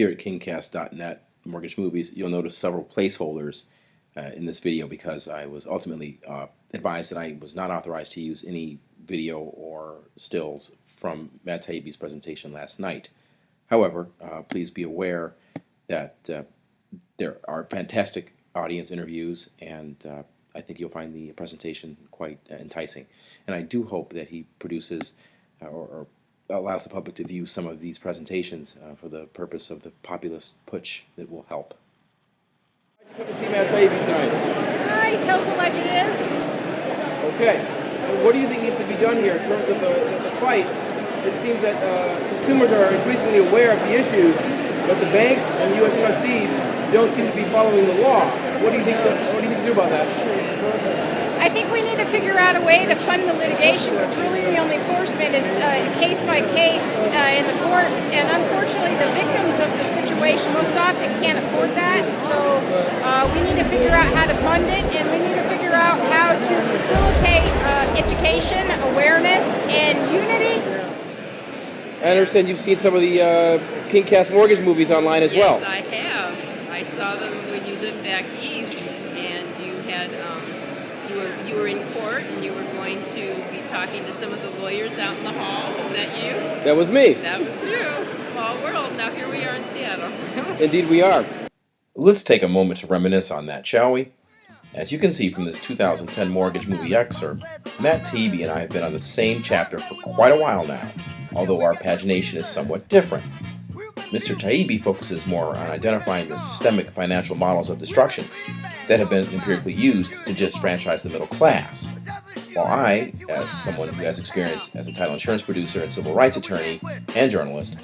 Here at KingCast.net, Mortgage Movies, you'll notice several placeholders in this video because I was ultimately advised that I was not authorized to use any video or stills from Matt Taibbi's presentation last night. However, please be aware that there are fantastic audience interviews, and I think you'll find the presentation quite enticing. And I do hope that he produces or allows the public to view some of these presentations for the purpose of the populist putsch that will help. Why'd you come to see Matt Taibbi tonight? He tells it like it is. Okay. And what do you think needs to be done here in terms of the fight? It seems that consumers are increasingly aware of the issues, but the banks and U.S. trustees don't seem to be following the law. What do you think to do about that? I think we need to figure out a way to fund the litigation, because really the only enforcement is case by case in the courts, and unfortunately the victims of the situation most often can't afford that. So we need to figure out how to fund it, and we need to figure out how to facilitate education, awareness, and unity. I understand you've seen some of the KingCast mortgage movies online as well. Yes, I have. I saw them when you lived back east, and you had you were in court, and you were going to be talking to some of the lawyers out in the hall. Was that you? That was me. That was you. Small world. Now here we are in Seattle. Indeed we are. Let's take a moment to reminisce on that, shall we? As you can see from this 2010 mortgage movie excerpt, Matt Taibbi and I have been on the same chapter for quite a while now, although our pagination is somewhat different. Mr. Taibbi focuses more on identifying the systemic financial models of destruction that have been empirically used to disfranchise the middle class, while I, as someone who has experience as a title insurance producer and civil rights attorney and journalist,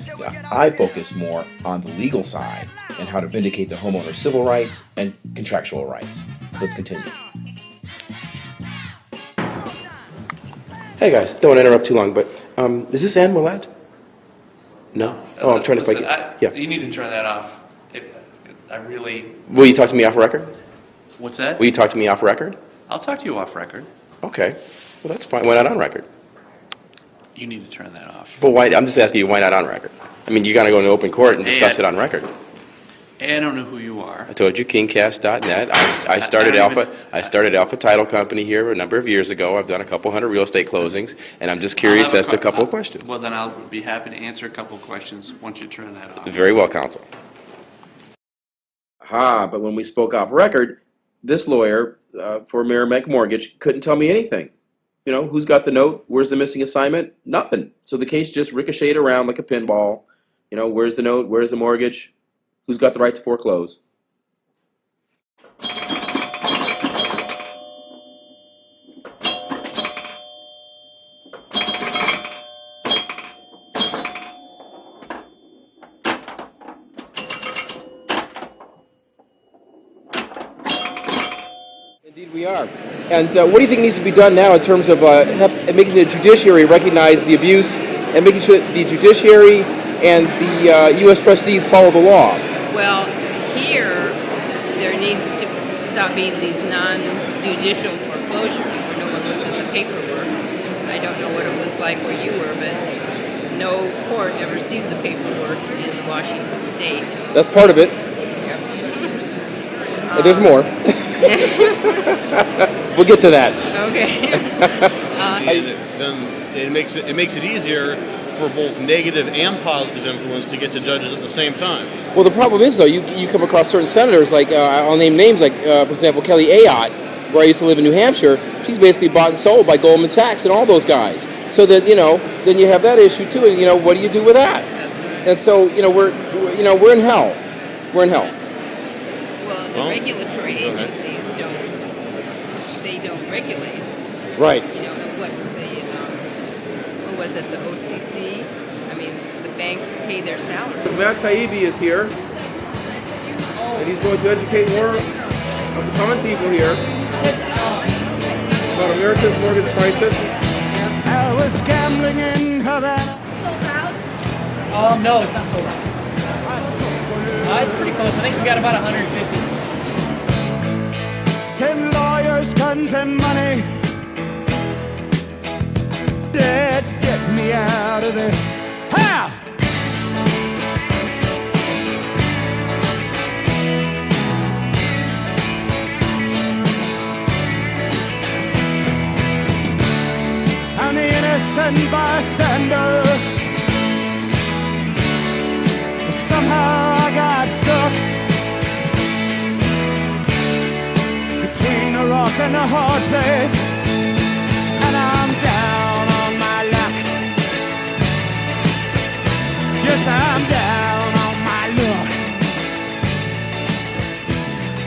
I focus more on the legal side and how to vindicate the homeowner's civil rights and contractual rights. Let's continue. Hey guys, don't want to interrupt too long, but is this Anne Willette? No? Oh, I'm trying to Listen, yeah. You need to turn that off. Will you talk to me off record? What's that? Will you talk to me off record? I'll talk to you off record. Okay. Well, that's fine. Why not on record? You need to turn that off. But why? I'm just asking you, why not on record? I mean, you got to go into open court and discuss it on record. Hey, I don't know who you are. I told you, KingCast.net. I started Alpha Title Company here a number of years ago. I've done a couple hundred real estate closings, and I'm just curious as to a couple of questions. Well, then I'll be happy to answer a couple of questions once you turn that off. Very well, counsel. But when we spoke off record, this lawyer for Merrimack Mortgage couldn't tell me anything. You know, who's got the note? Where's the missing assignment? Nothing. So the case just ricocheted around like a pinball. You know, where's the note? Where's the mortgage? Who's got the right to foreclose? Indeed we are. And what do you think needs to be done now in terms of making the judiciary recognize the abuse and making sure that the judiciary and the U.S. trustees follow the law? Well, here there needs to stop being these non-judicial foreclosures where no one looks at the paperwork. I don't know what it was like where you were, but no court ever sees the paperwork in Washington State. That's part of it. There's more. We'll get to that. Okay. Then it makes it easier for both negative and positive influence to get to judges at the same time. Well, the problem is, though, you come across certain senators, like, I'll name names, like, for example, Kelly Ayotte, where I used to live in New Hampshire. She's basically bought and sold by Goldman Sachs and all those guys. So that, you know, then you have that issue, too, and, you know, what do you do with that? That's right. And so, you know, we're in hell. We're in hell. Well, the regulatory agencies don't regulate. Right. You know, what was it, the OCC? I mean, the banks pay their salaries. Matt Taibbi is here, and he's going to educate more of the common people here about America's mortgage crisis. I was gambling in Havana. No, it's not sold out. It's pretty close. I think we got about 150. Send lawyers, guns, and money. Dad, get me out of this. Ha! innocent bystander. Somehow I got stuck between the rock and a hard place, and I'm down on my luck. Yes, I'm down on my luck.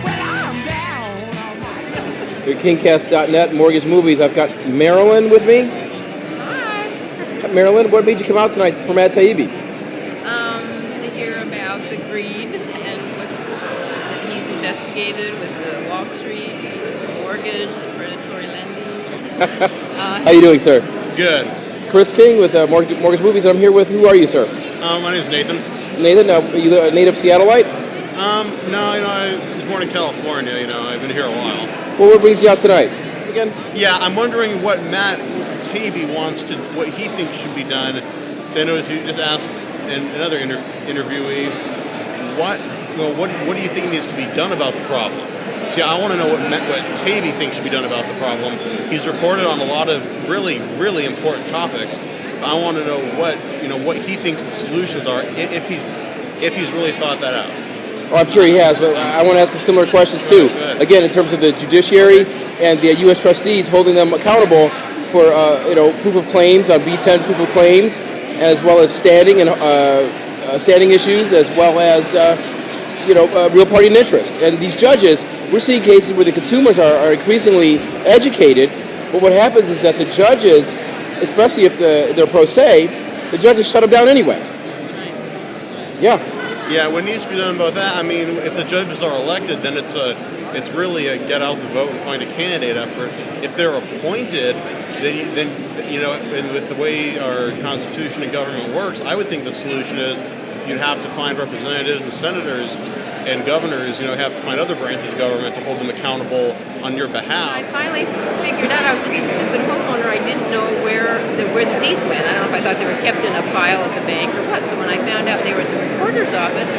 Well, I'm down on my luck. At KingCast.net, Mortgage Movies. I've got Marilyn with me. Hi. Marilyn, what made you come out tonight for Matt Taibbi? To hear about the greed and what's that he's investigated with the Wall Street, with the mortgage, the predatory lending. How you doing, sir? Good. Chris King with Mortgage Movies. I'm here with, who are you, sir? My name's Nathan. Nathan, are you a native Seattleite? No, I was born in California. I've been here a while. Well, what brings you out tonight? Again? Yeah, I'm wondering what Matt Taibbi what he thinks should be done. I noticed you just asked another interviewee, what do you think needs to be done about the problem? See, I want to know what Taibbi thinks should be done about the problem. He's reported on a lot of really, really important topics. I want to know what he thinks the solutions are, if he's really thought that out. Oh, I'm sure he has, but I want to ask him similar questions too. Good. Again, in terms of the judiciary and the U.S. trustees holding them accountable for proof of claims on B-10 proof of claims, as well as standing and standing issues, as well as real party and interest. And these judges, we're seeing cases where the consumers are increasingly educated, but what happens is that the judges, especially if they're pro se, the judges shut them down anyway. That's right. Yeah. Yeah, what needs to be done about that? I mean, if the judges are elected, then it's really a get out the vote and find a candidate effort. If they're appointed, then and with the way our Constitution and government works, I would think the solution is you'd have to find representatives and senators and governors, have to find other branches of government to hold them accountable on your behalf. I finally figured out I was such a stupid homeowner. I didn't know where the deeds went. I don't know if I thought they were kept in a file at the bank or what. So when I found out they were at the recorder's office,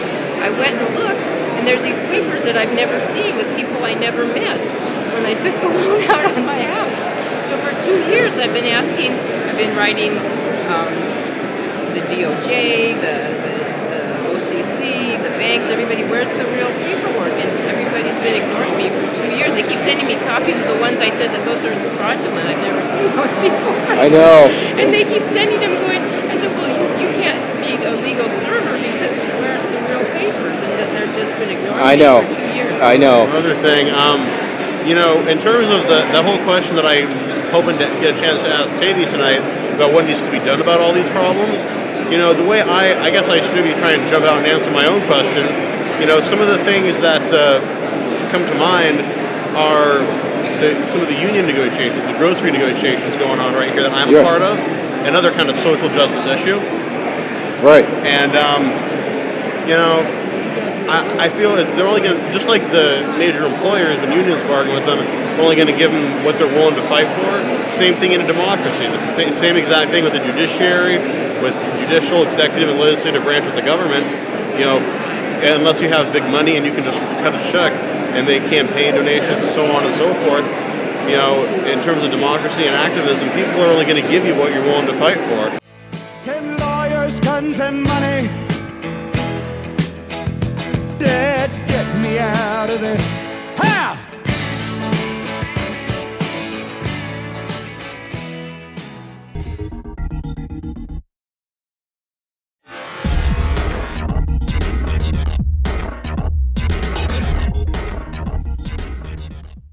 I went and looked, and there's these papers that I've never seen with people I never met when I took the loan out on my house. So for 2 years I've been writing the DOJ, the OCC, the banks, everybody, where's the real paperwork? And everybody's been ignoring me for 2 years. They keep sending me copies of the ones I said that those are fraudulent. I've never seen those before. I know. And they keep sending them going, I said, well, you can't be a legal server because where's the real papers? And that they've just been ignoring I me know. for 2 years. I know. Another thing, in terms of the whole question that I'm hoping to get a chance to ask Taibbi tonight about what needs to be done about all these problems, the way I guess I should maybe try and jump out and answer my own question. Some of the things that come to mind are some of the union negotiations, the grocery negotiations going on right here that I'm a part of, another kind of social justice issue. Right. And, I feel they're only going to, just like the major employers, when unions bargain with them, they're only going to give them what they're willing to fight for. Same thing in a democracy. The same exact thing with the judiciary, with judicial, executive, and legislative branches of government. Unless you have big money and you can just cut a check and make campaign donations and so on and so forth, in terms of democracy and activism, people are only going to give you what you're willing to fight for. Send lawyers, guns, and money. Dad, get me out of this. Ha!